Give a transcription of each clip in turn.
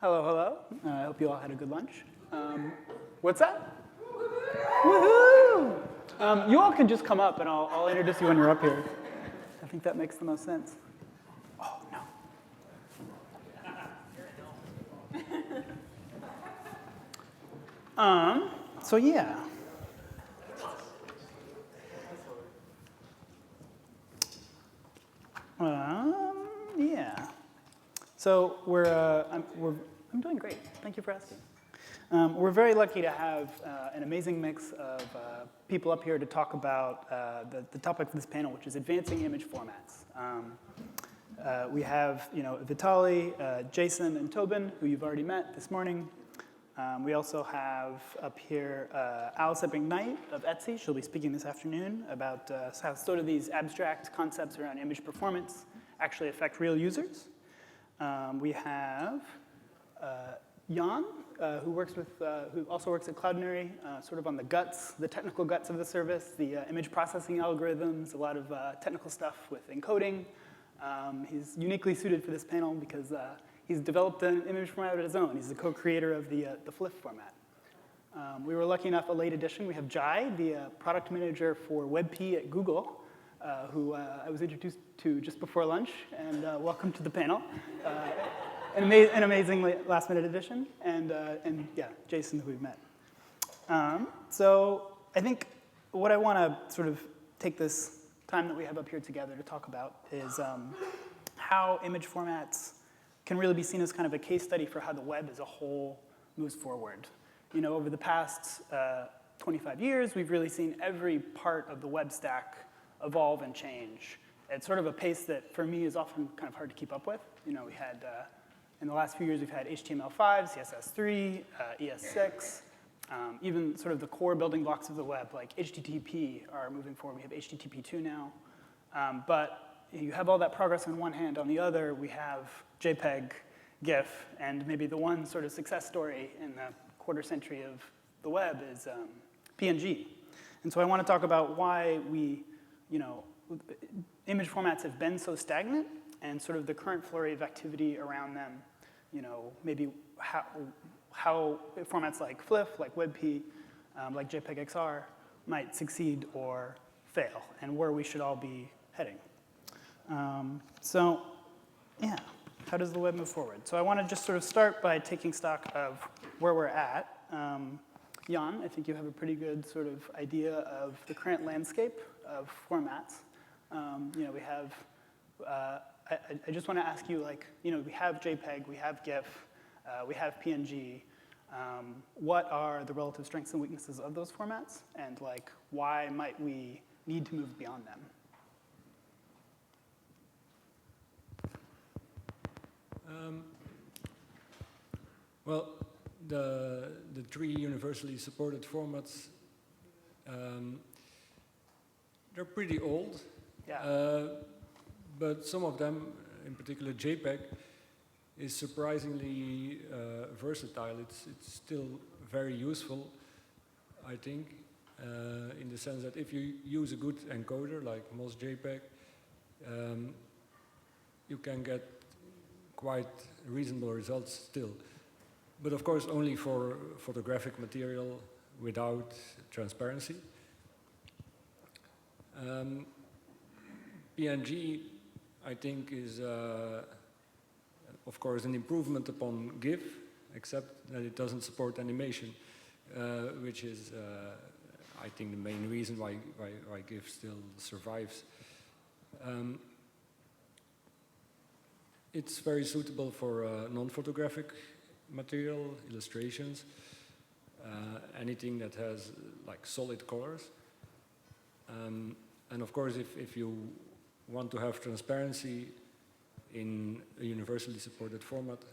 Hello, hello. I hope you all had a good lunch. What's that? Woohoo! You all can just come up and I'll introduce you when you're up here. I think that makes the most sense. Oh, no. So yeah. Yeah. So I'm doing great. Thank you for asking. We're very lucky to have an amazing mix of people up here to talk about the topic of this panel, which is advancing image formats. We have, Vitaly, Jason, and Tobin, who you've already met this morning. We also have up here Alice Epping-Knight of Etsy. She'll be speaking this afternoon about how sort of these abstract concepts around image performance actually affect real users. We have Jan, who also works at Cloudinary, sort of on the technical guts of the service, the image processing algorithms, a lot of technical stuff with encoding. He's uniquely suited for this panel because he's developed an image format of his own. He's the co-creator of the FLIF format. We were lucky enough, a late addition. We have Jai, the product manager for WebP at Google, who I was introduced to just before lunch, and welcome to the panel. An amazing last-minute addition, and yeah, Jason, who we've met. So I think what I want to sort of take this time that we have up here together to talk about is how image formats can really be seen as kind of a case study for how the web as a whole moves forward. Over the past 25 years, we've really seen every part of the web stack evolve and change at sort of a pace that, for me, is often kind of hard to keep up with. We had, in the last few years, we've had HTML5, CSS3, ES6, even sort of the core building blocks of the web, like HTTP, are moving forward. We have HTTP2 now. But you have all that progress on one hand. On the other, we have JPEG, GIF, and maybe the one sort of success story in the quarter century of the web is PNG. And so I want to talk about why image formats have been so stagnant and sort of the current flurry of activity around them. Maybe how formats like FLIF, like WebP, like JPEG XR might succeed or fail, and where we should all be heading. So yeah, how does the web move forward? So I want to just sort of start by taking stock of where we're at. Jan, I think you have a pretty good sort of idea of the current landscape of formats. We have, I just want to ask you, we have JPEG, we have GIF, we have PNG. What are the relative strengths and weaknesses of those formats? And why might we need to move beyond them? Well, the three universally supported formats, they're pretty old. Yeah. But some of them, in particular JPEG, is surprisingly versatile. It's still very useful, I think, in the sense that if you use a good encoder like MOS-JPEG, you can get quite reasonable results still. But of course, only for photographic material without transparency. PNG, I think, is, of course, an improvement upon GIF, except that it doesn't support animation, which is, I think, the main reason why GIF still survives. It's very suitable for non-photographic material, illustrations, anything that has solid colors. And of course, if you want to have transparency in a universally supported format,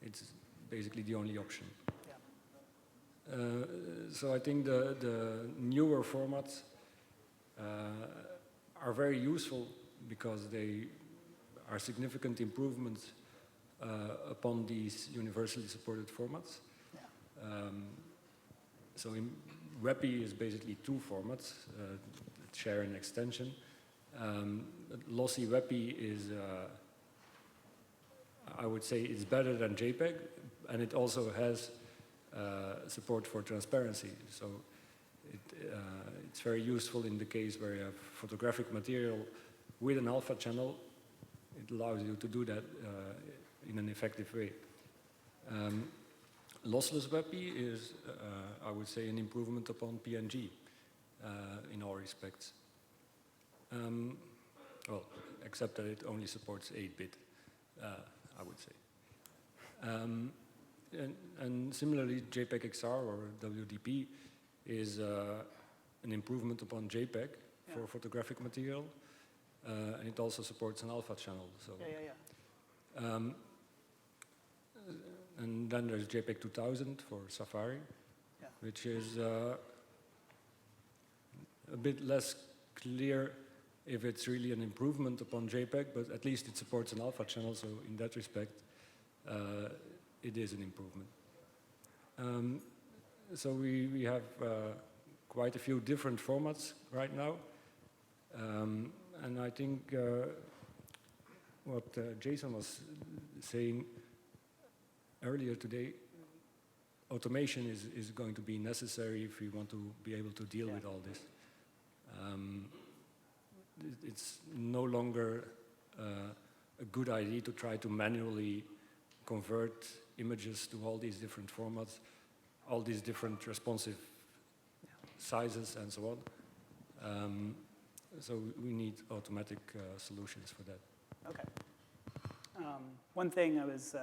it's basically the only option. Yeah. So I think the newer formats are very useful because they are significant improvements upon these universally supported formats. Yeah. So WebP is basically two formats, share and extension. Lossy WebP is, I would say, it's better than JPEG, and it also has support for transparency. So it's very useful in the case where you have photographic material with an alpha channel. It allows you to do that in an effective way. Lossless WebP is, I would say, an improvement upon PNG in all respects. Well, except that it only supports 8-bit, I would say. And similarly, JPEG XR or WDP is an improvement upon JPEG for photographic material, and it also supports an alpha channel. So, and then there's JPEG 2000 for Safari, which is a bit less clear if it's really an improvement upon JPEG, but at least it supports an alpha channel, so in that respect, it is an improvement. So we have quite a few different formats right now, and I think what Jason was saying earlier today, automation is going to be necessary if we want to be able to deal with all this. It's no longer a good idea to try to manually convert images to all these different formats, all these different responsive sizes and so on. So we need automatic solutions for that. Okay. One thing I was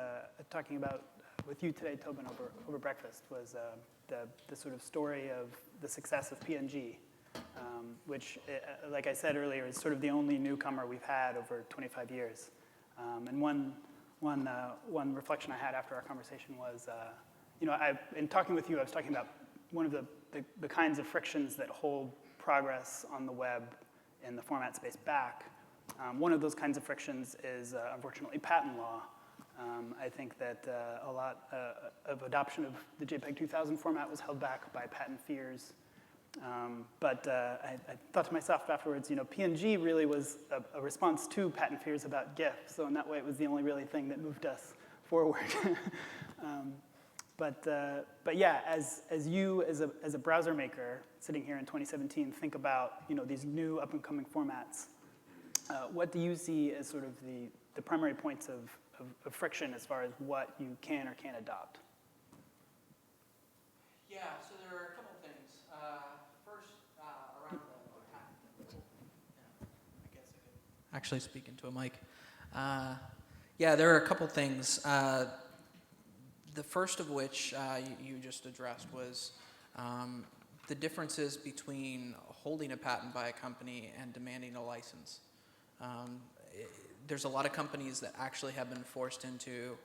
talking about with you today, Tobin, over breakfast was the sort of story of the success of PNG, which, like I said earlier, is sort of the only newcomer we've had over 25 years. And one reflection I had after our conversation was, in talking with you, I was talking about one of the kinds of frictions that hold progress on the web in the format space back. One of those kinds of frictions is, unfortunately, patent law. I think that a lot of adoption of the JPEG 2000 format was held back by patent fears. But I thought to myself afterwards, PNG really was a response to patent fears about GIF. So in that way, it was the only really thing that moved us forward. But yeah, as you, as a browser maker sitting here in 2017, think about these new up-and-coming formats, what do you see as sort of the primary points of friction as far as what you can or can't adopt? Yeah, so there are a couple things. First, around the patent. I guess I could actually speak into a mic. Yeah, there are a couple things. The first of which you just addressed was the differences between holding a patent by a company and demanding a license. There's a lot of companies that actually have been forced into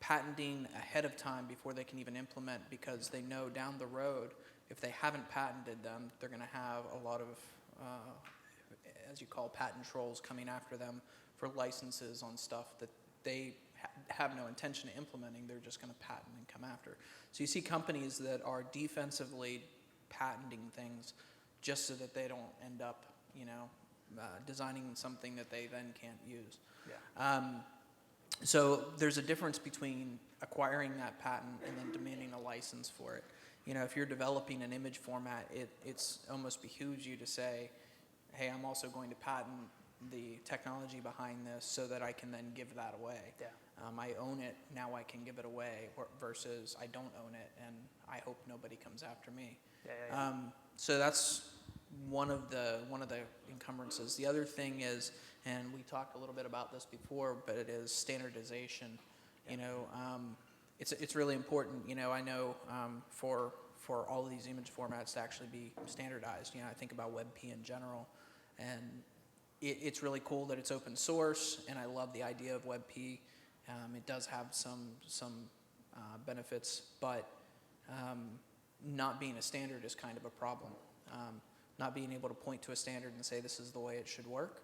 patenting ahead of time before they can even implement, because they know down the road, if they haven't patented them, they're going to have a lot of, as you call, patent trolls coming after them for licenses on stuff that they have no intention of implementing. They're just going to patent and come after. So you see companies that are defensively patenting things just so that they don't end up, designing something that they then can't use. Yeah. So there's a difference between acquiring that patent and then demanding a license for it. If you're developing an image format, it's almost behooves you to say, hey, I'm also going to patent the technology behind this so that I can then give that away. Yeah. I own it, now I can give it away, versus I don't own it and I hope nobody comes after me. Yeah. So that's one of the encumbrances. The other thing is, and we talked a little bit about this before, but it is standardization. Yeah. It's really important. I know for all of these image formats to actually be standardized. I think about WebP in general, and it's really cool that it's open source, and I love the idea of WebP. It does have some benefits, but not being a standard is kind of a problem. Not being able to point to a standard and say this is the way it should work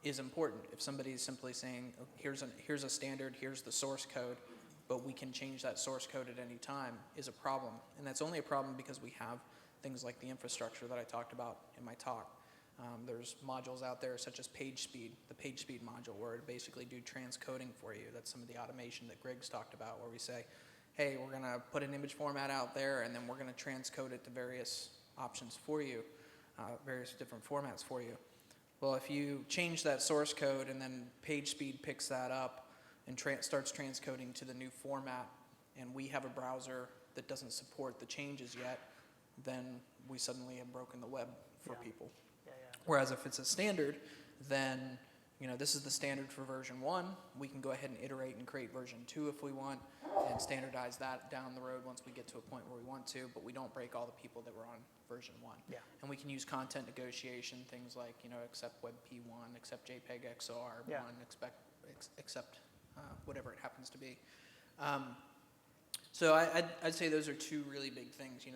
is important. If somebody's simply saying, oh, here's a standard, here's the source code, but we can change that source code at any time, is a problem. And that's only a problem because we have things like the infrastructure that I talked about in my talk. There's modules out there such as PageSpeed, the PageSpeed module, where it basically do transcoding for you. That's some of the automation that Greg's talked about, where we say, hey, we're going to put an image format out there, and then we're going to transcode it to various options for you, various different formats for you. Well, if you change that source code and then PageSpeed picks that up and starts transcoding to the new format, and we have a browser that doesn't support the changes yet, then we suddenly have broken the web for people. Whereas if it's a standard, then this is the standard for version 1. We can go ahead and iterate and create version 2 if we want, and standardize that down the road once we get to a point where we want to, but we don't break all the people that were on version 1. Yeah. And we can use content negotiation, things like accept WebP1, accept JPEG XR1, Yeah. accept whatever it happens to be. So I'd say those are two really big things.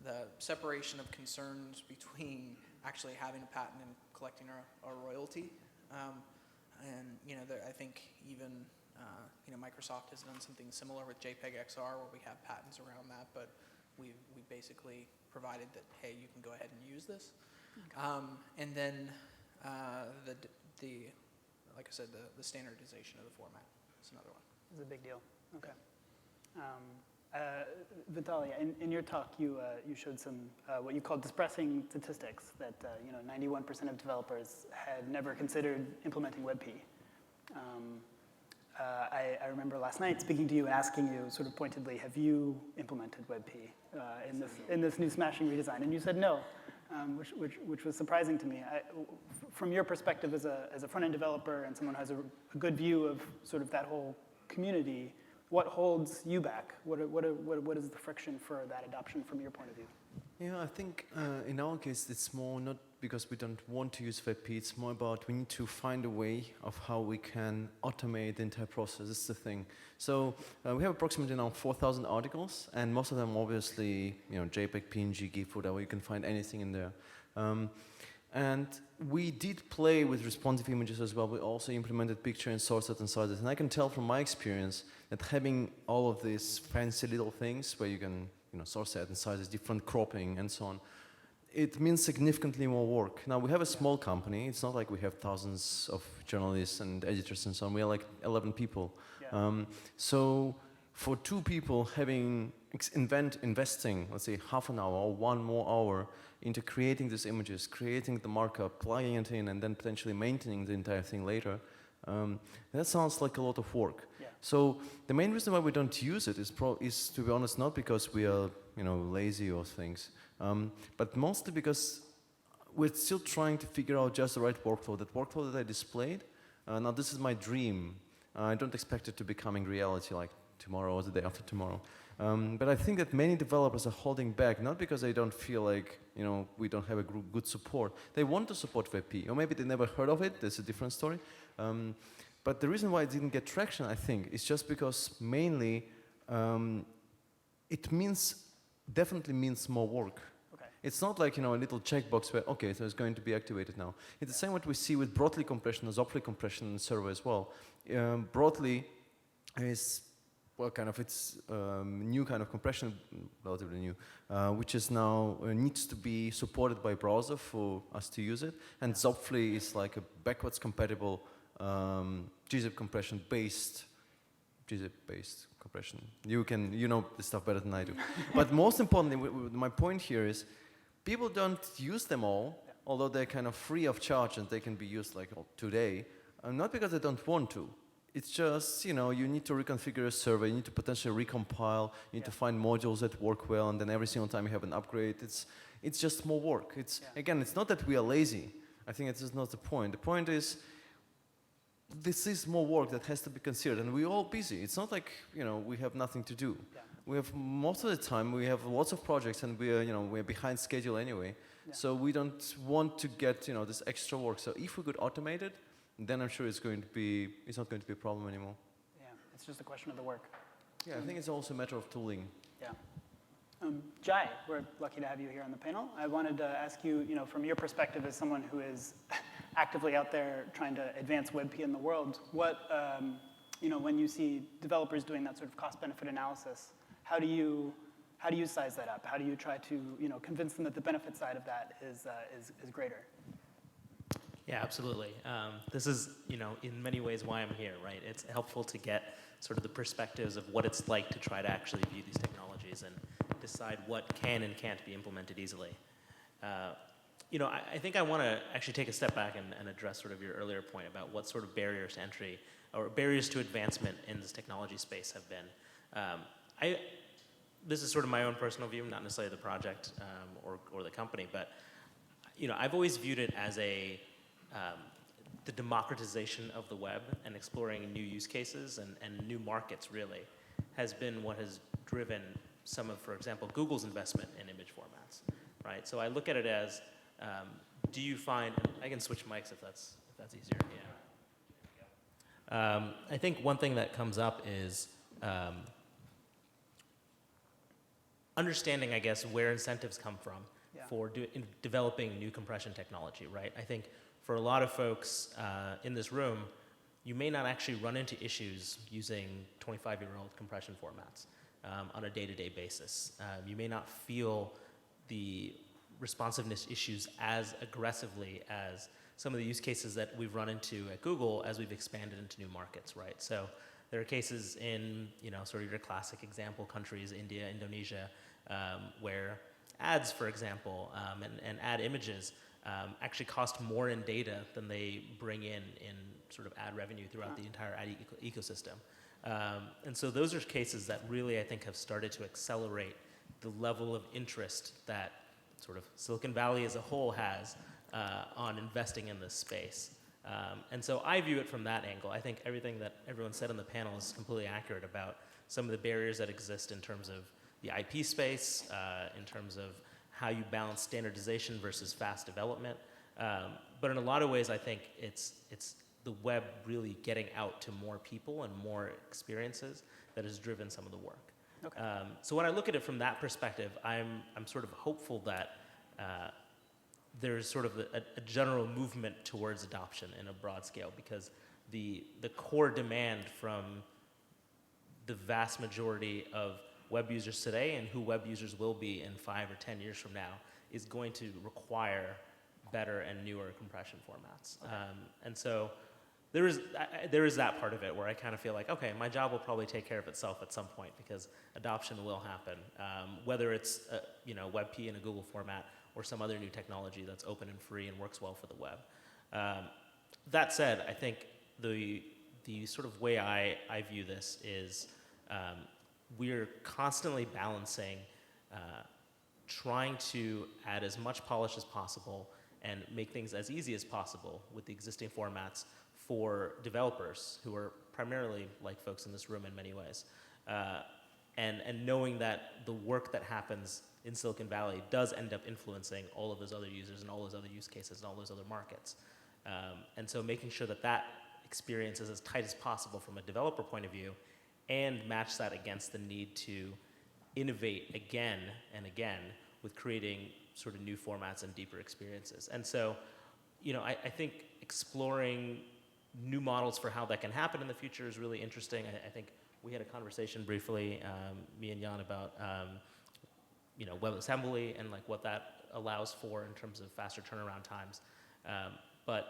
The separation of concerns between actually having a patent and collecting our royalty. I think even Microsoft has done something similar with JPEG XR, where we have patents around that, but we basically provided that, hey, you can go ahead and use this. And then like I said, the standardization of the format is another one. It's a big deal. Okay. Vitaly, in your talk, you showed some what you called depressing statistics that 91% of developers had never considered implementing WebP. I remember last night speaking to you and asking you sort of pointedly, have you implemented WebP in this new smashing redesign? And you said no, which was surprising to me. From your perspective as a front-end developer and someone who has a good view of sort of that whole community, what holds you back? What is the friction for that adoption from your point of view? Yeah, I think in our case, it's more not because we don't want to use WebP, it's more about we need to find a way of how we can automate the entire process. That's the thing. So we have approximately now 4,000 articles, and most of them obviously, JPEG, PNG, GIF, whatever, you can find anything in there. And we did play with responsive images as well. We also implemented picture and source set and sizes. And I can tell from my experience that having all of these fancy little things where you can, source set and sizes, different cropping and so on, it means significantly more work. Now, we have a small company. It's not like we have thousands of journalists and editors and so on. We are like 11 people. Yeah. So for 2 people investing, let's say, half an hour or 1 more hour into creating these images, creating the markup, plugging it in, and then potentially maintaining the entire thing later, that sounds like a lot of work. Yeah. So the main reason why we don't use it is, to be honest, not because we are, lazy or things, but mostly because we're still trying to figure out just the right workflow. That workflow that I displayed, now this is my dream. I don't expect it to becoming reality like tomorrow or the day after tomorrow. But I think that many developers are holding back, not because they don't feel like, we don't have a good support. They want to support WebP, or maybe they never heard of it. That's a different story. But the reason why it didn't get traction, I think, is just because mainly it definitely means more work. Okay. It's not like, a little checkbox where, okay, so it's going to be activated now. It's the same what we see with Broadly compression, Zopfli compression in server as well. Broadly is, well, it's new kind of compression, relatively new, which is now needs to be supported by browser for us to use it. And Zopfli is like a backwards compatible gzip compression based compression. You know this stuff better than I do. But most importantly, my point here is people don't use them all, although they're kind of free of charge and they can be used like today, not because they don't want to. It's just, you need to reconfigure a server, you need to potentially recompile, you need to find modules that work well, and then every single time you have an upgrade, it's just more work. Again, it's not that we are lazy. I think this is not the point. The point is, this is more work that has to be considered, and we're all busy. It's not like, we have nothing to do. Yeah. We have, most of the time, we have lots of projects, and we're behind schedule anyway. Yeah. So we don't want to get, this extra work. So if we could automate it, then I'm sure it's not going to be a problem anymore. Yeah, it's just a question of the work. Yeah, I think it's also a matter of tooling. Yeah. Jai, we're lucky to have you here on the panel. I wanted to ask you, from your perspective as someone who is actively out there trying to advance WebP in the world, what, when you see developers doing that sort of cost-benefit analysis, how do you size that up? How do you try to, convince them that the benefit side of that is greater? Yeah, absolutely. This is, in many ways why I'm here, right? It's helpful to get sort of the perspectives of what it's like to try to actually view these technologies and decide what can and can't be implemented easily. I think I want to actually take a step back and address sort of your earlier point about what sort of barriers to entry or barriers to advancement in this technology space have been. This is sort of my own personal view, not necessarily the project or the company, but I've always viewed it as the democratization of the web and exploring new use cases and new markets really has been what has driven some of, for example, Google's investment in image formats, right? So I look at it as, do you find, I can switch mics if that's easier, yeah. I think one thing that comes up is understanding, I guess, where incentives come from for developing new compression technology, right? I think for a lot of folks in this room, you may not actually run into issues using 25-year-old compression formats on a day-to-day basis. You may not feel the responsiveness issues as aggressively as some of the use cases that we've run into at Google as we've expanded into new markets, right? So there are cases in, sort of your classic example countries, India, Indonesia, where ads, for example, and ad images actually cost more in data than they bring in sort of ad revenue throughout the entire ad ecosystem. And so those are cases that really, I think, have started to accelerate the level of interest that sort of Silicon Valley as a whole has on investing in this space. And so I view it from that angle. I think everything that everyone said on the panel is completely accurate about some of the barriers that exist in terms of the IP space, in terms of how you balance standardization versus fast development. But in a lot of ways, I think it's the web really getting out to more people and more experiences that has driven some of the work. Okay. So when I look at it from that perspective, I'm sort of hopeful that there's sort of a general movement towards adoption in a broad scale, because the core demand from the vast majority of web users today and who web users will be in 5 or 10 years from now is going to require better and newer compression formats. Okay. And so there is that part of it where I kind of feel like, okay, my job will probably take care of itself at some point because adoption will happen, whether it's WebP in a Google format or some other new technology that's open and free and works well for the web. That said, I think the sort of way I view this is we're constantly balancing trying to add as much polish as possible and make things as easy as possible with the existing formats for developers who are primarily like folks in this room in many ways. And knowing that the work that happens in Silicon Valley does end up influencing all of those other users and all those other use cases and all those other markets. And so making sure that that experience is as tight as possible from a developer point of view and match that against the need to innovate again and again with creating sort of new formats and deeper experiences. And so, I think exploring new models for how that can happen in the future is really interesting. I think we had a conversation briefly, me and Jan, about WebAssembly and like what that allows for in terms of faster turnaround times. But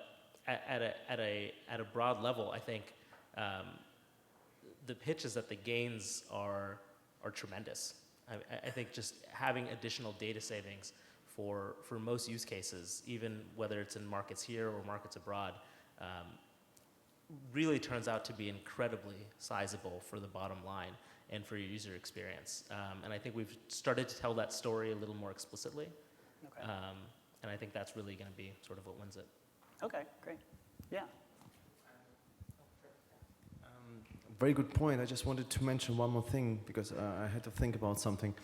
at a broad level, I think the pitch is that the gains are tremendous. I think just having additional data savings for most use cases, even whether it's in markets here or markets abroad, really turns out to be incredibly sizable for the bottom line and for your user experience. And I think we've started to tell that story a little more explicitly. Okay. And I think that's really going to be sort of what wins it. Okay, great. Yeah. Very good point. I just wanted to mention one more thing because I had to think about something.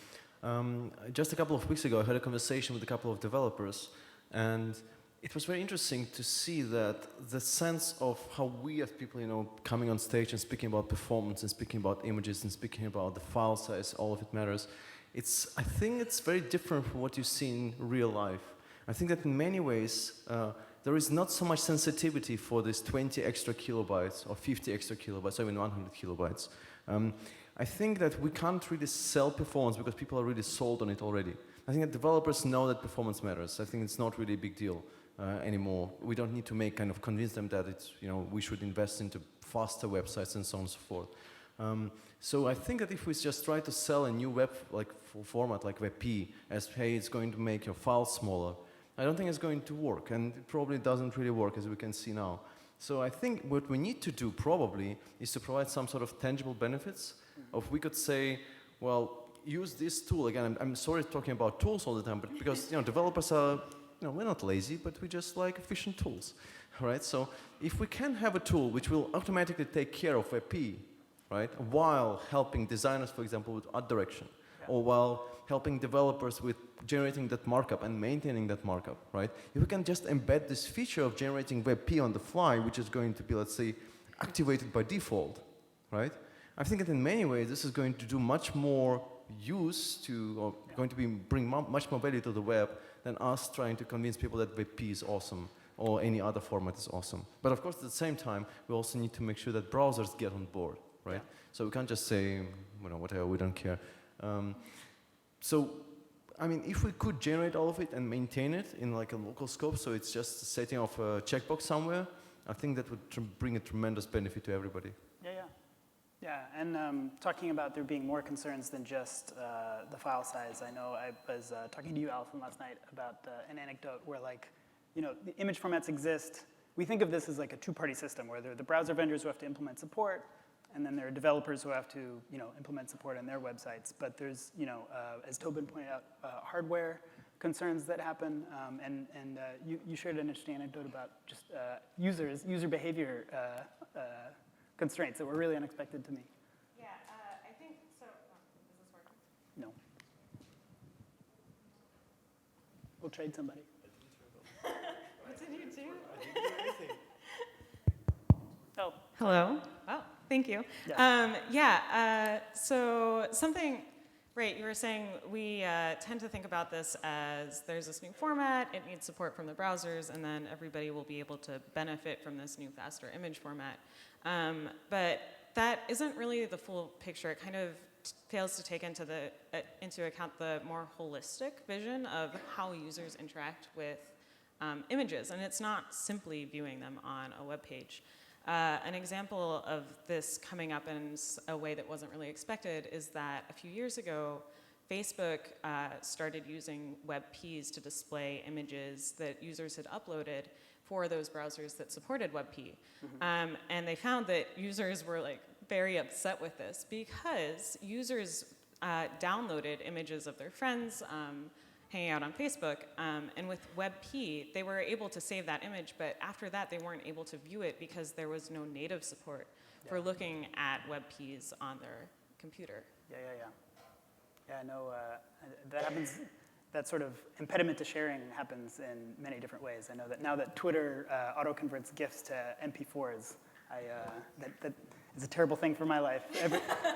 Just a couple of weeks ago, I had a conversation with a couple of developers, and it was very interesting to see that the sense of how we as people, coming on stage and speaking about performance and speaking about images and speaking about the file size, all of it matters. I think it's very different from what you see in real life. I think that in many ways, there is not so much sensitivity for this 20 extra kilobytes or 50 extra kilobytes or even 100 kilobytes. I think that we can't really sell performance because people are really sold on it already. I think that developers know that performance matters. I think it's not really a big deal. anymore. We don't need to make kind of convince them that it's, we should invest into faster websites and so on and so forth. So I think that if we just try to sell a new web format like WebP as, hey, it's going to make your files smaller, I don't think it's going to work, and it probably doesn't really work, as we can see now. So I think what we need to do probably is to provide some sort of tangible benefits. Of we could say, well, use this tool. Again, I'm sorry talking about tools all the time, but because developers are, we're not lazy, but we just like efficient tools, right? So if we can have a tool which will automatically take care of WebP, right, while helping designers, for example, with art direction, or while helping developers with generating that markup and maintaining that markup, right? If we can just embed this feature of generating WebP on the fly, which is going to be, let's say, activated by default, right? I think that in many ways this is going to do much more use to, or going to bring much more value to the web than us trying to convince people that WebP is awesome or any other format is awesome. But of course, at the same time, we also need to make sure that browsers get on board, right? Yeah. So we can't just say, whatever, we don't care. So, I mean, if we could generate all of it and maintain it in like a local scope, so it's just setting off a checkbox somewhere, I think that would bring a tremendous benefit to everybody. Yeah, and talking about there being more concerns than just the file size, I know I was talking to you, Alison, last night about an anecdote where, the image formats exist. We think of this as like a two-party system where there are the browser vendors who have to implement support, and then there are developers who have to, implement support on their websites. But there's, as Tobin pointed out, hardware concerns that happen, and you shared an interesting anecdote about just user behavior constraints that were really unexpected to me. Yeah, I think so. Is this working? No. We'll trade somebody. What did you do? I didn't do anything. Oh. Hello. Oh, thank you. Yeah. So something, right, you were saying we tend to think about this as there's this new format, it needs support from the browsers, and then everybody will be able to benefit from this new faster image format. But that isn't really the full picture. It kind of fails to take into account the more holistic vision of how users interact with images. And it's not simply viewing them on a web page. An example of this coming up in a way that wasn't really expected is that a few years ago, Facebook started using WebPs to display images that users had uploaded for those browsers that supported WebP. Mm-hmm. And they found that users were very upset with this because users downloaded images of their friends hanging out on Facebook, and with WebP, they were able to save that image, but after that, they weren't able to view it because there was no native support for looking at WebPs on their computer. Yeah, I know that happens. That sort of impediment to sharing happens in many different ways. I know that now that Twitter auto-converts GIFs to MP4s, that is a terrible thing for my life,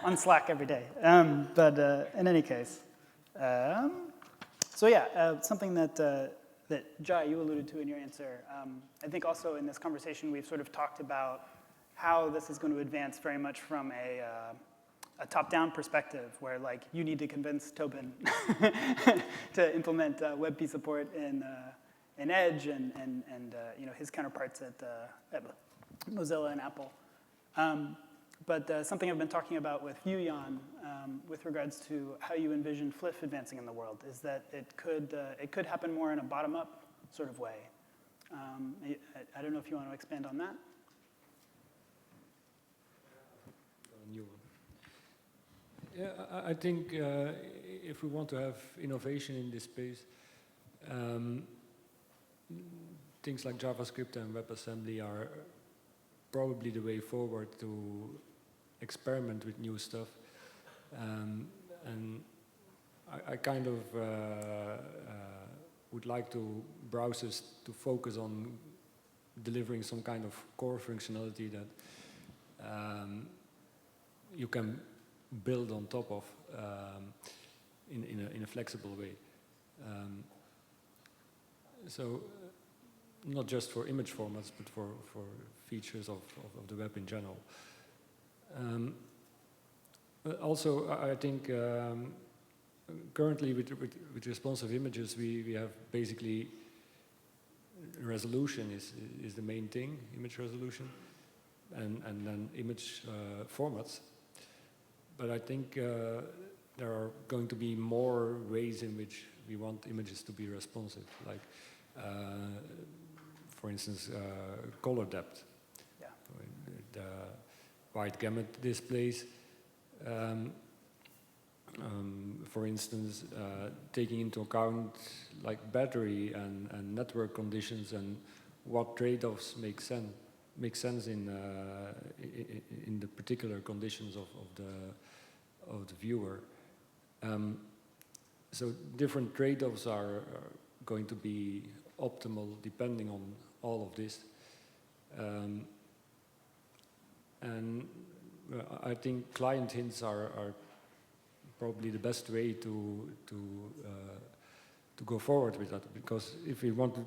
on Slack every day. But in any case, something that Jai, you alluded to in your answer. I think also in this conversation we've sort of talked about how this is going to advance very much from a top-down perspective, where you need to convince Tobin to implement WebP support in Edge and his counterparts at Mozilla and Apple. But something I've been talking about with you, Jan, with regards to how you envision FLIF advancing in the world, is that it could happen more in a bottom-up sort of way. I don't know if you want to expand on that. Yeah, I think if we want to have innovation in this space, things like JavaScript and WebAssembly are probably the way forward to experiment with new stuff. And I kind of would like browsers to focus on delivering some kind of core functionality that you can build on top of in a flexible way. So not just for image formats, but for features of the web in general. Also, I think currently with responsive images, we have basically resolution is the main thing, image resolution, and then image formats. But I think there are going to be more ways in which we want images to be responsive, like, for instance, color depth. Yeah. The wide gamut displays. For instance, taking into account like battery and network conditions and what trade-offs make sense in the particular conditions of the viewer. So different trade-offs are going to be optimal depending on all of this. And I think client hints are probably the best way to go forward with that, because if we want to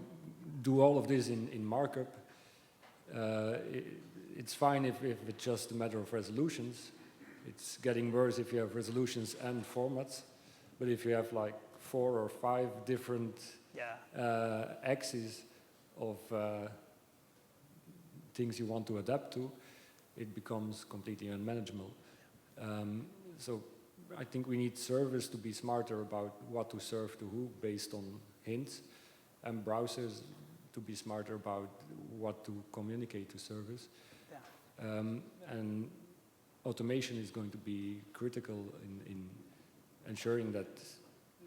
do all of this in markup, it's fine if it's just a matter of resolutions. It's getting worse if you have resolutions and formats, but if you have like 4 or 5 different axes of things you want to adapt to, it becomes completely unmanageable. So I think we need servers to be smarter about what to serve to who based on hints, and browsers to be smarter about what to communicate to servers. Yeah. And automation is going to be critical in ensuring that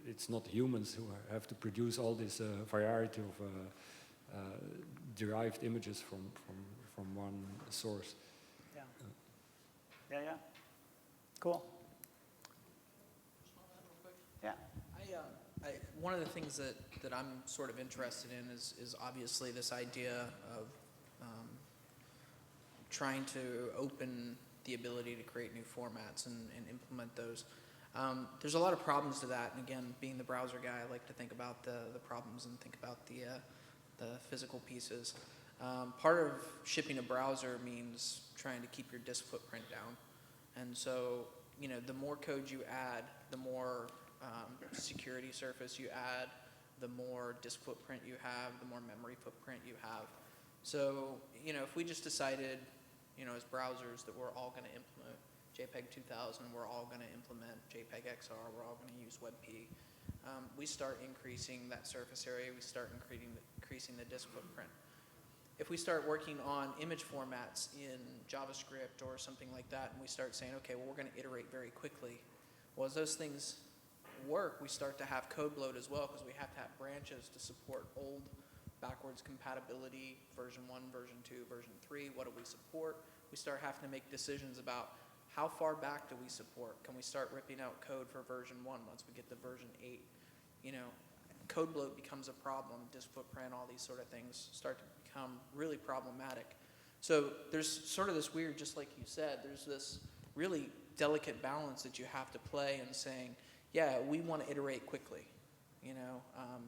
it's not humans who have to produce all this variety of derived images from one source. Yeah. Yeah. Cool. Yeah. One of the things that I'm sort of interested in is obviously this idea of trying to open the ability to create new formats and implement those. There's a lot of problems to that, and again, being the browser guy, I like to think about the problems and think about the physical pieces. Part of shipping a browser means trying to keep your disk footprint down, and so the more code you add, the more security surface you add, the more disk footprint you have, the more memory footprint you have. So, if we just decided, as browsers that we're all going to implement JPEG 2000, we're all going to implement JPEG XR, we're all going to use WebP, we start increasing that surface area, we start increasing the disk footprint. If we start working on image formats in JavaScript or something like that, and we start saying, okay, well, we're going to iterate very quickly, well, as those things work, we start to have code bloat as well, because we have to have branches to support old backwards compatibility, version 1, version 2, version 3, what do we support? We start having to make decisions about how far back do we support? Can we start ripping out code for version 1 once we get to version 8? Code bloat becomes a problem, disk footprint, all these sort of things start to become really problematic. So there's sort of this weird, just like you said, there's this really delicate balance that you have to play in saying, yeah, we want to iterate quickly.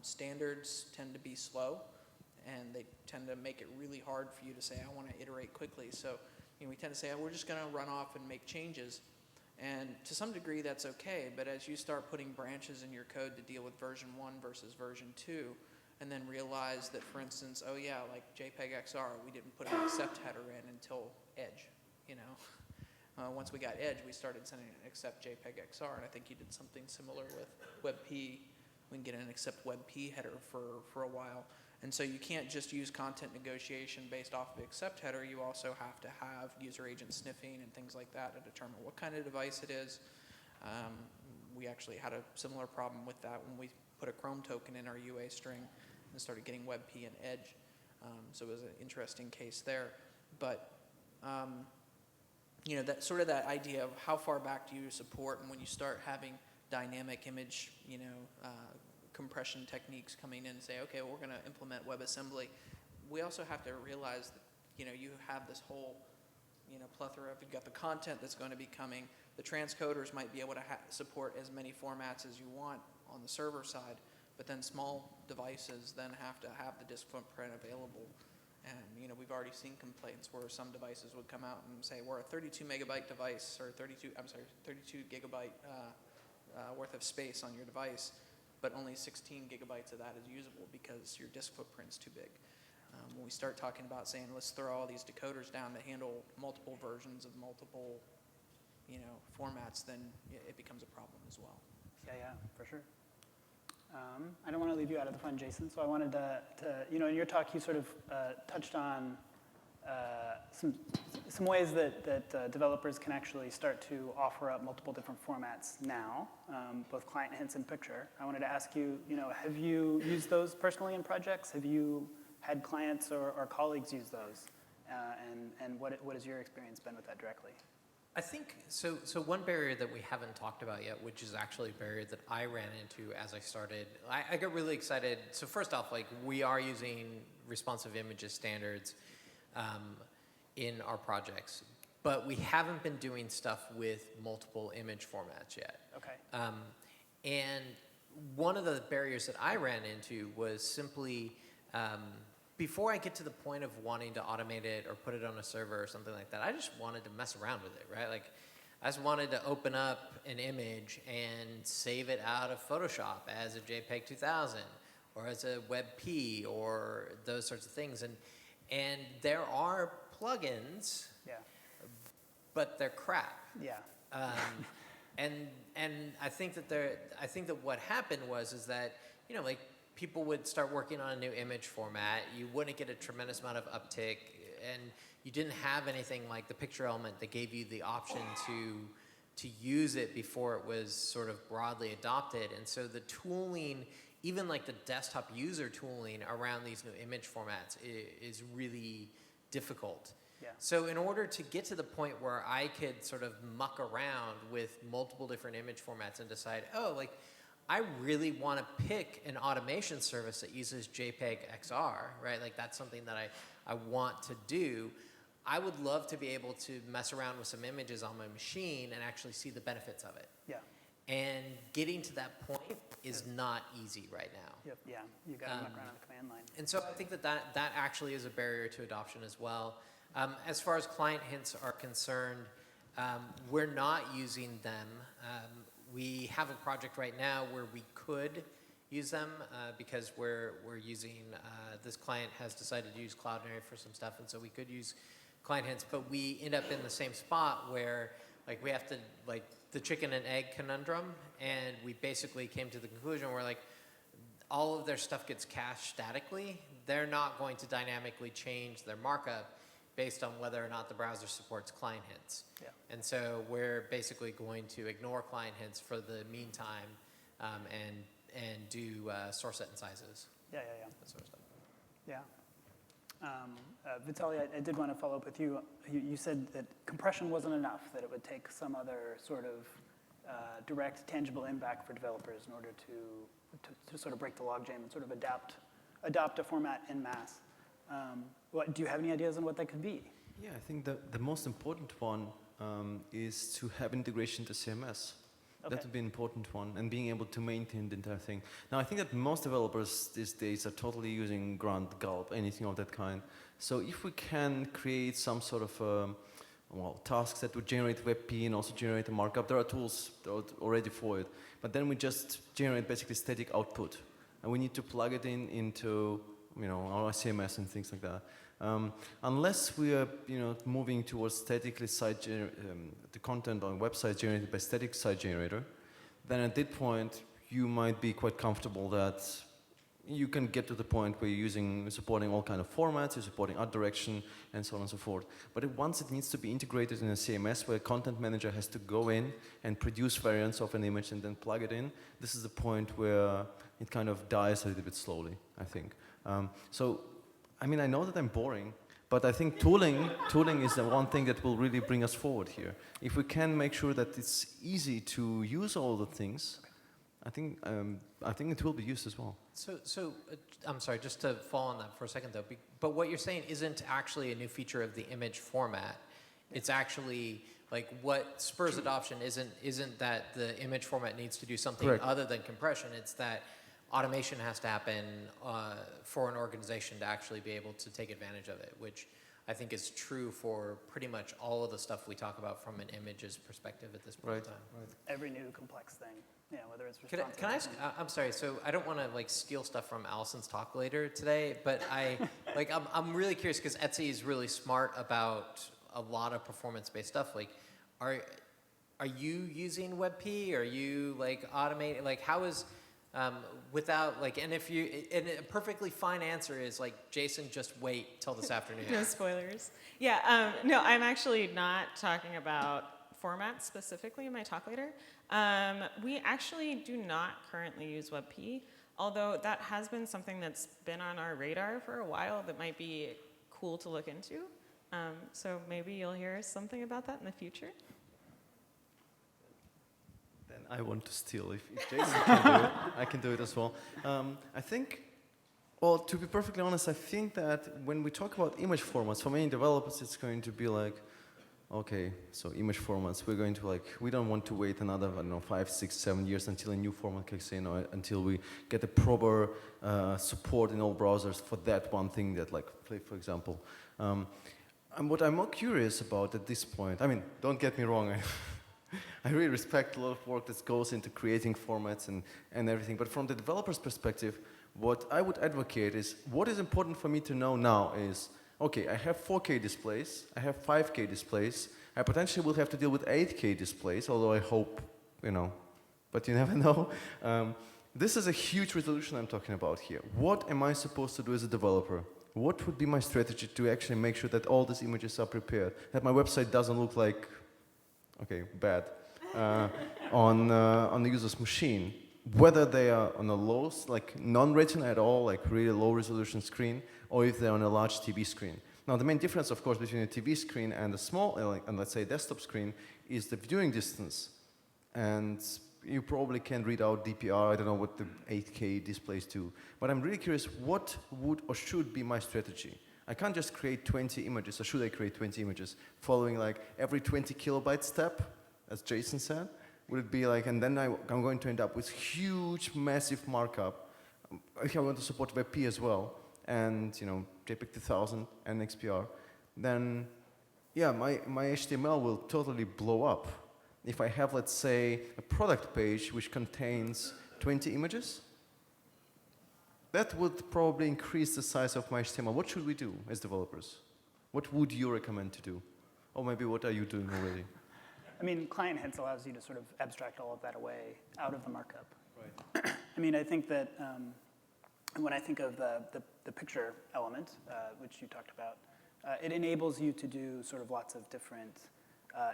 Standards tend to be slow, and they tend to make it really hard for you to say, I want to iterate quickly. So we tend to say, we're just going to run off and make changes. And to some degree, that's okay. But as you start putting branches in your code to deal with version 1 versus version 2, and then realize that, for instance, oh yeah, like JPEG XR, we didn't put an accept header in until Edge, once we got Edge, we started sending an accept JPEG XR, and I think you did something similar with WebP. We can get an accept WebP header for a while. And so you can't just use content negotiation based off of the accept header. You also have to have user agent sniffing and things like that to determine what kind of device it is. We actually had a similar problem with that when we put a Chrome token in our UA string and started getting WebP and Edge. So it was an interesting case there. But that sort of that idea of how far back do you support, and when you start having dynamic image, compression techniques coming in and say, okay, well, we're going to implement WebAssembly. We also have to realize that, you have this whole, plethora of, you've got the content that's going to be coming. The transcoders might be able to support as many formats as you want on the server side, but then small devices then have to have the disk footprint available. And, we've already seen complaints where some devices would come out and say, we're a 32 megabyte device, or 32 gigabyte worth of space on your device, but only 16 gigabytes of that is usable because your disk footprint's too big. When we start talking about saying, let's throw all these decoders down to handle multiple versions of multiple, formats, then it becomes a problem as well. Yeah, for sure. I don't want to leave you out of the fun, Jason, so I wanted to in your talk, you sort of touched on some ways that developers can actually start to offer up multiple different formats now, both client hints and picture. I wanted to ask you, have you used those personally in projects? Have you had clients or colleagues use those? And what has your experience been with that directly? I think, so one barrier that we haven't talked about yet, which is actually a barrier that I ran into as I started, I got really excited. So first off, we are using responsive images standards in our projects, but we haven't been doing stuff with multiple image formats yet. Okay. And one of the barriers that I ran into was simply, before I get to the point of wanting to automate it or put it on a server or something like that, I just wanted to mess around with it, right? I just wanted to open up an image and save it out of Photoshop as a JPEG 2000 or as a WebP or those sorts of things. And there are plugins, but they're crap. Yeah. And I think that what happened is that people would start working on a new image format. You wouldn't get a tremendous amount of uptick, and you didn't have anything like the picture element that gave you the option to use it before it was sort of broadly adopted. And so the tooling, even like the desktop user tooling around these new image formats is really difficult. Yeah. So in order to get to the point where I could sort of muck around with multiple different image formats and decide, I really want to pick an automation service that uses JPEG XR, right? That's something that I want to do. I would love to be able to mess around with some images on my machine and actually see the benefits of it. Yeah. And getting to that point is not easy right now. Yep. Yeah. You got to muck around on the command line. And so I think that actually is a barrier to adoption as well. As far as client hints are concerned, we're not using them. We have a project right now where we could use them because we're using, this client has decided to use Cloudinary for some stuff, and so we could use client hints, but we end up in the same spot where we have to, the chicken and egg conundrum, and we basically came to the conclusion where all of their stuff gets cached statically. They're not going to dynamically change their markup based on whether or not the browser supports client hints. Yeah. And so we're basically going to ignore client hints for the meantime and do source set and sizes. Yeah. That sort of stuff. Yeah. Vitaly, I did want to follow up with you. You said that compression wasn't enough, that it would take some other sort of direct, tangible impact for developers in order to sort of break the logjam and sort of adopt a format en masse. Do you have any ideas on what that could be? Yeah, I think the most important one is to have integration to CMS. Okay. That would be an important one, and being able to maintain the entire thing. Now, I think that most developers these days are totally using Grunt, Gulp, anything of that kind. So if we can create some sort of tasks that would generate WebP and also generate a markup, there are tools already for it. But then we just generate basically static output, and we need to plug it into our CMS and things like that. Unless we are, moving towards statically the content on websites generated by static site generator, then at that point you might be quite comfortable that you can get to the point where you're supporting all kind of formats, you're supporting art direction, and so on and so forth. But once it needs to be integrated in a CMS where a content manager has to go in and produce variants of an image and then plug it in, this is the point where it kind of dies a little bit slowly, I think. I know that I'm boring, but I think tooling is the one thing that will really bring us forward here. If we can make sure that it's easy to use all the things, I think it will be used as well. So I'm sorry, just to fall on that for a second though, but what you're saying isn't actually a new feature of the image format. It's actually what spurs adoption isn't that the image format needs to do something Correct. other than compression. It's that automation has to happen for an organization to actually be able to take advantage of it, which I think is true for pretty much all of the stuff we talk about from an images perspective at this point in time. Every new complex thing, yeah, whether it's Can I, responsive. can I ask, I'm sorry, so I don't want to like steal stuff from Allison's talk later today, but I'm really curious because Etsy is really smart about a lot of performance-based stuff. Like, are you using WebP? Are you like automating? Like, how is without like? And if you, and a perfectly fine answer is like, Jason, just wait till this afternoon. No spoilers. Yeah, no, I'm actually not talking about formats specifically in my talk later. We actually do not currently use WebP, although that has been something that's been on our radar for a while that might be cool to look into. So maybe you'll hear something about that in the future. Then I want to steal. If Jason can do it, I can do it as well. I think, well, to be perfectly honest, I think that when we talk about image formats, for many developers, it's going to be like, okay, so image formats, we're going to like, we don't want to wait another, I don't know, 5, 6, 7 years until a new format kicks in, or until we get a proper support in all browsers for that one thing that, like, for example. And what I'm more curious about at this point, I mean, don't get me wrong, I really respect a lot of work that goes into creating formats and everything, but from the developer's perspective, what I would advocate is, what is important for me to know now is, okay, I have 4K displays, I have 5K displays, I potentially will have to deal with 8K displays, although I hope, you know, but you never know. This is a huge resolution I'm talking about here. What am I supposed to do as a developer? What would be my strategy to actually make sure that all these images are prepared, that my website doesn't look like, okay, bad, on the user's machine, whether they are on a low, like non-retina at all, like really low resolution screen, or if they're on a large TV screen. Now, the main difference, of course, between a TV screen and a small, and let's say desktop screen, is the viewing distance. And you probably can read out DPR, I don't know what the 8K displays do. But I'm really curious, what would or should be my strategy? I can't just create 20 images, or should I create 20 images, following like every 20 kilobyte step, as Jason said? Would it be like, and then I'm going to end up with huge, massive markup, if I want to support WebP as well, and you know, JPEG 2000 and XPR, then yeah, my HTML will totally blow up. If I have, let's say, a product page which contains 20 images, that would probably increase the size of my HTML. What should we do as developers? What would you recommend to do? Or maybe what are you doing already? I mean, client hints allows you to sort of abstract all of that away out of the markup. Right. I mean, I think that when I think of the picture element, which you talked about, it enables you to do sort of lots of different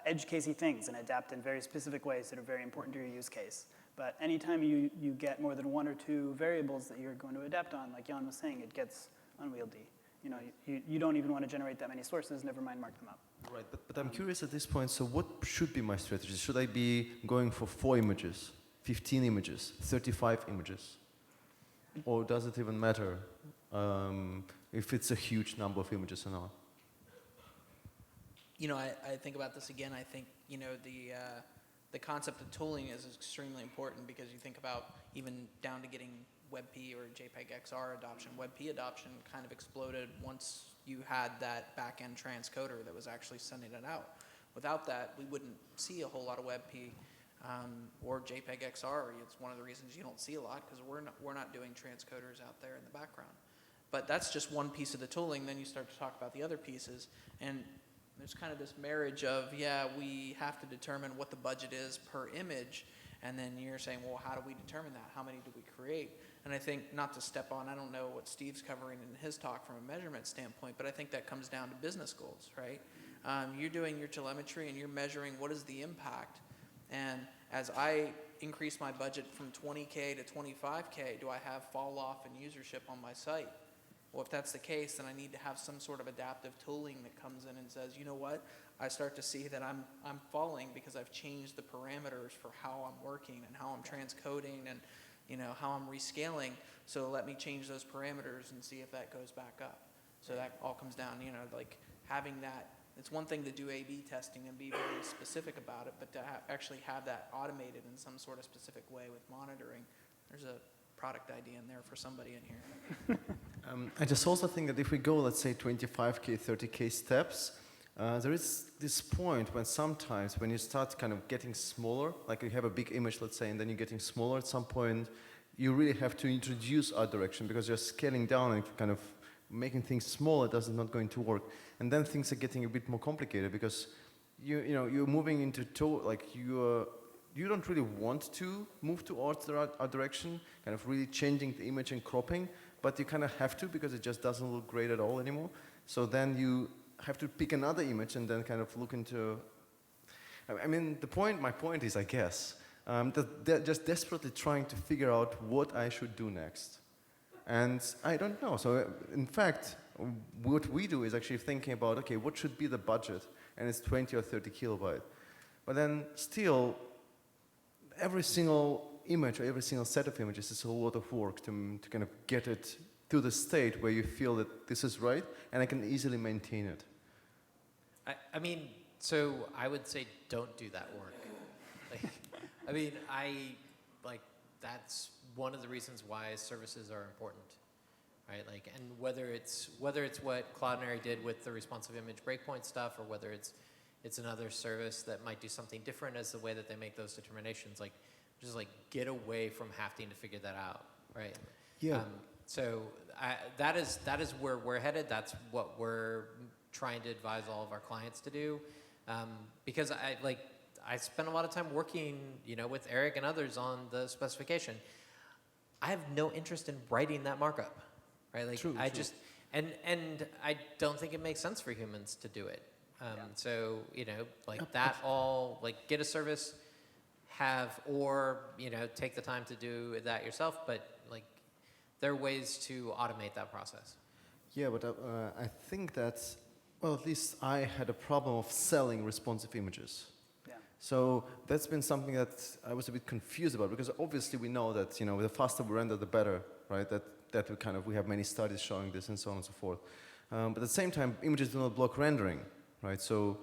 edge casey things and adapt in very specific ways that are very important to your use case. But anytime you get more than 1 or 2 variables that you're going to adapt on, like Jan was saying, it gets unwieldy. You know, you don't even want to generate that many sources, never mind mark them up. Right, but I'm curious at this point, so what should be my strategy? Should I be going for 4 images, 15 images, 35 images? Or does it even matter if it's a huge number of images or not? You know, I think about this again. I think, you know, the concept of tooling is extremely important because you think about even down to getting WebP or JPEG XR adoption. WebP adoption kind of exploded once you had that back-end transcoder that was actually sending it out. Without that, we wouldn't see a whole lot of WebP or JPEG XR. It's one of the reasons you don't see a lot because we're not doing transcoders out there in the background. But that's just one piece of the tooling. Then you start to talk about the other pieces, and there's kind of this marriage of, yeah, we have to determine what the budget is per image, and then you're saying, well, how do we determine that? How many do we create? And I think, not to step on, I don't know what Steve's covering in his talk from a measurement standpoint, but I think that comes down to business goals, right? You're doing your telemetry and you're measuring what is the impact. And as I increase my budget from 20K to 25K, do I have fall off in usership on my site? Well, if that's the case, then I need to have some sort of adaptive tooling that comes in and says, you know what, I start to see that I'm falling because I've changed the parameters for how I'm working and how I'm transcoding and, you know, how I'm rescaling. So let me change those parameters and see if that goes back up. So that all comes down, you know, like having that. It's one thing to do A/B testing and be very specific about it, but to actually have that automated in some sort of specific way with monitoring. There's a product idea in there for somebody in here. I just also think that if we go, let's say, 25K, 30K steps, there is this point when sometimes when you start kind of getting smaller, like you have a big image, let's say, and then you're getting smaller at some point, you really have to introduce art direction because you're scaling down and kind of making things smaller does not going to work. And then things are getting a bit more complicated because you're moving into you don't really want to move to art direction, kind of really changing the image and cropping, but you kind of have to because it just doesn't look great at all anymore. So then you have to pick another image and then kind of look into. I mean, my point is, I guess, that they're just desperately trying to figure out what I should do next. And I don't know. So in fact, what we do is actually thinking about, okay, what should be the budget? And it's 20 or 30 kilobyte. But then still, every single image or every single set of images is a lot of work to kind of get it to the state where you feel that this is right and I can easily maintain it. I mean, so I would say don't do that work. That's one of the reasons why services are important, right? And whether it's what Cloudinary did with the responsive image breakpoint stuff, or whether it's another service that might do something different as the way that they make those determinations, just get away from having to figure that out, right? Yeah. So that is where we're headed. That's what we're trying to advise all of our clients to do, because I spent a lot of time working, with Eric and others on the specification. I have no interest in writing that markup, right? True. And I don't think it makes sense for humans to do it. So, that all, get a service, take the time to do that yourself, but there are ways to automate that process. Yeah, but I think that, well, at least I had a problem of selling responsive images. Yeah. So that's been something that I was a bit confused about, because obviously we know that, the faster we render, the better, right? That we have many studies showing this and so on and so forth. But at the same time, images do not block rendering, right? So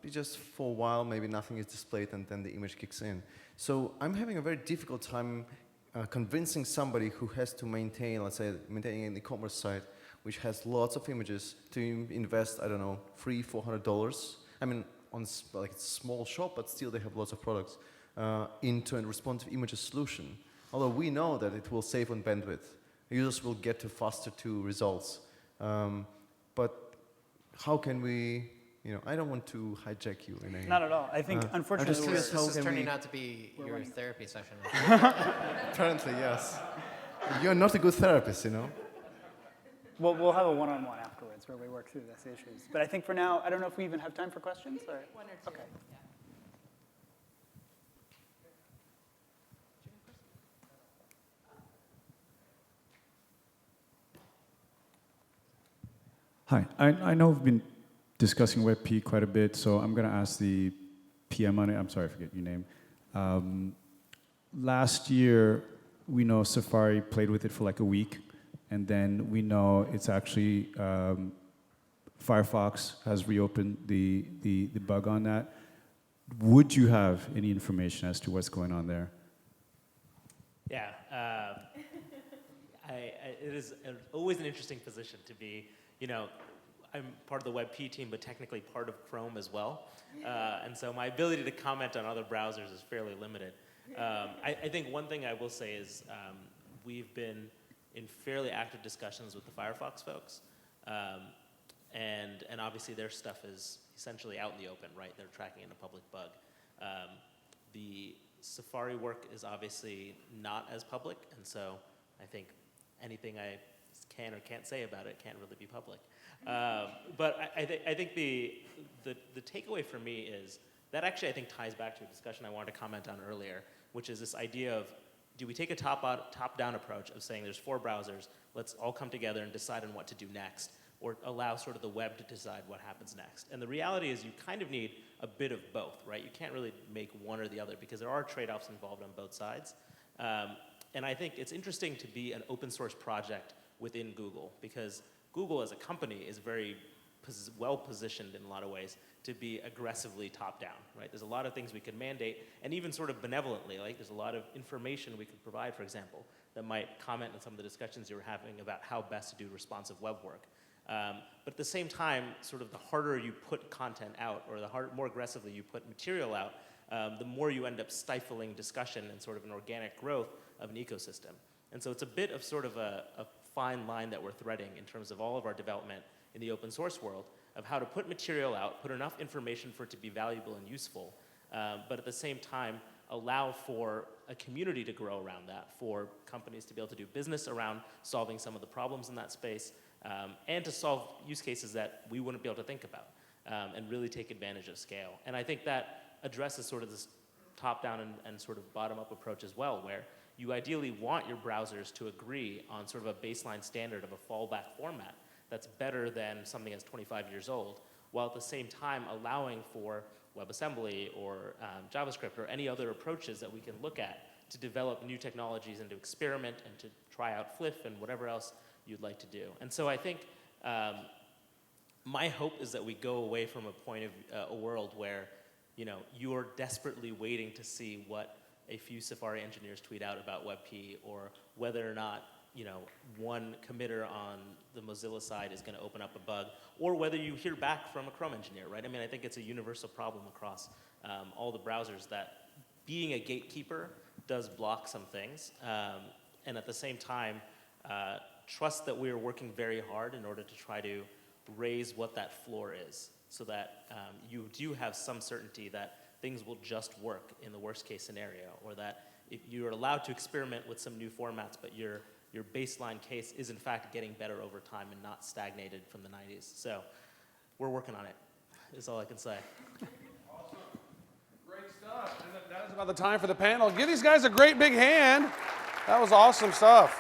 just for a while, maybe nothing is displayed and then the image kicks in. So I'm having a very difficult time convincing somebody who has to maintain, let's say, maintaining an e-commerce site, which has lots of images, to invest, I don't know, $300-400. I mean, on it's a small shop, but still they have lots of products, into a responsive images solution. Although we know that it will save on bandwidth. Users will get to faster to results. But how can we, I don't want to hijack you in any... Not at all. I think, unfortunately, This is turning out to be your therapy session. Apparently, yes. You're not a good therapist, we'll have a one-on-one afterwards where we work through these issues. But I think for now, I don't know if we even have time for questions. Or? One or two. Okay. Yeah. Hi, I know we've been discussing WebP quite a bit, so I'm going to ask the PM on it. I'm sorry, I forget your name. Last year, we know Safari played with it for like a week, and then we know it's actually Firefox has reopened the bug on that. Would you have any information as to what's going on there? Yeah, it is always an interesting position to be, I'm part of the WebP team, but technically part of Chrome as well. And so my ability to comment on other browsers is fairly limited. I think one thing I will say is we've been in fairly active discussions with the Firefox folks. And obviously their stuff is essentially out in the open, right? They're tracking in a public bug. The Safari work is obviously not as public, and so I think anything I can or can't say about it can't really be public. But I think the takeaway for me is that actually I think ties back to a discussion I wanted to comment on earlier, which is this idea of, do we take a top-down approach of saying there's 4 browsers, let's all come together and decide on what to do next, or allow sort of the web to decide what happens next? And the reality is you kind of need a bit of both, right? You can't really make one or the other because there are trade-offs involved on both sides. And I think it's interesting to be an open source project within Google, because Google as a company is very well positioned in a lot of ways to be aggressively top down, right? There's a lot of things we could mandate, and even sort of benevolently, like there's a lot of information we could provide, for example, that might comment on some of the discussions you were having about how best to do responsive web work. But at the same time, sort of the harder you put content out, or the more aggressively you put material out, the more you end up stifling discussion and sort of an organic growth of an ecosystem. And so it's a bit of sort of a fine line that we're threading in terms of all of our development in the open source world of how to put material out, put enough information for it to be valuable and useful, but at the same time allow for a community to grow around that, for companies to be able to do business around solving some of the problems in that space, and to solve use cases that we wouldn't be able to think about, and really take advantage of scale. And I think that addresses sort of this top-down and sort of bottom-up approach as well, where you ideally want your browsers to agree on sort of a baseline standard of a fallback format that's better than something that's 25 years old, while at the same time allowing for WebAssembly or JavaScript or any other approaches that we can look at to develop new technologies and to experiment and to try out Fliff and whatever else you'd like to do. And so I think my hope is that we go away from a point of a world where, you know, you're desperately waiting to see what a few Safari engineers tweet out about WebP, or whether or not, you know, one committer on the Mozilla side is going to open up a bug, or whether you hear back from a Chrome engineer, right? I mean, I think it's a universal problem across all the browsers that being a gatekeeper does block some things, and at the same time, trust that we are working very hard in order to try to raise what that floor is, so that you do have some certainty that things will just work in the worst case scenario, or that if you're allowed to experiment with some new formats, but your baseline case is in fact getting better over time and not stagnated from the 90s. So we're working on it, is all I can say. Awesome. Great stuff. And that is about the time for the panel. Give these guys a great big hand. That was awesome stuff.